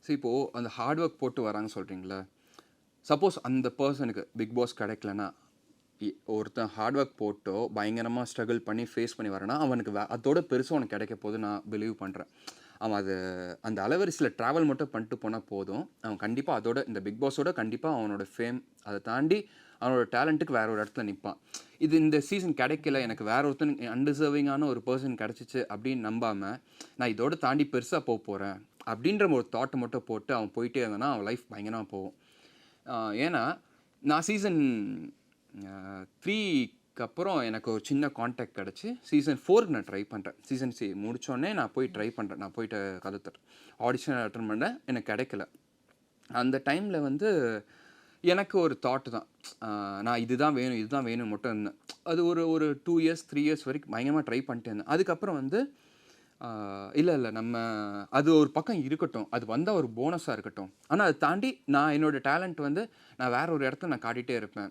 So இப்போது அந்த hard work போட்டு வராங்க சொல்கிறீங்களா, சப்போஸ் அந்த பர்சனுக்கு பிக் பாஸ் கிடைக்கலன்னா, ஒருத்தன் ஹார்ட் ஒர்க் போட்டோ பயங்கரமாக ஸ்ட்ரகிள் பண்ணி ஃபேஸ் பண்ணி வரான்னா, அவனுக்கு அதோட பெருசாக அவனுக்கு கிடைக்க போது நான் பிலீவ் பண்ணுறேன். அவன் அது அந்த அலைவரிசையில் ட்ராவல் மட்டும் பண்ணிட்டு போனால் போதும். அவன் கண்டிப்பாக அதோட இந்த பிக் பாஸோட கண்டிப்பாக அவனோட ஃபேம் அதை தாண்டி அவனோட டேலண்ட்டுக்கு வேற ஒரு இடத்துல நிற்பான். இது இந்த சீசன் கிடைக்கல, எனக்கு வேற ஒருத்தன் அன்டிசர்விங்கான ஒரு பர்சன் கிடச்சிச்சு அப்படின்னு நம்பாமல், நான் இதோட தாண்டி பெருசாக போகிறேன் அப்படின்ற ஒரு தாட்டை மட்டும் போட்டு அவன் போயிட்டே இருந்தானா அவன் லைஃப் பயங்கரமாக போகும். ஏன்னா நான் சீசன் 3க்கு அப்புறம் எனக்கு ஒரு சின்ன கான்டாக்ட் கிடச்சி சீசன் 4க்கு நான் ட்ரை பண்ணுறேன். சீசன் முடித்தோடனே நான் போய் ட்ரை பண்ணுறேன். நான் போயிட்டு கதை ஆடிஷன் அட்டன் பண்ணேன், எனக்கு கிடைக்கல. அந்த டைமில் வந்து எனக்கு ஒரு தாட்டு தான், நான் இதுதான் வேணும் மட்டும் இருந்தேன். அது ஒரு ஒரு 2 இயர்ஸ் 3 இயர்ஸ் வரைக்கும் பயங்கரமாக ட்ரை பண்ணிட்டே இருந்தேன். அதுக்கப்புறம் வந்து இல்லை நம்ம அது ஒரு பக்கம் இருக்கட்டும், அது வந்தால் ஒரு போனஸாக இருக்கட்டும். ஆனால் அதை தாண்டி நான் என்னோடய டேலண்ட் வந்து நான் வேற ஒரு இடத்துல நான் காட்டிகிட்டே இருப்பேன்.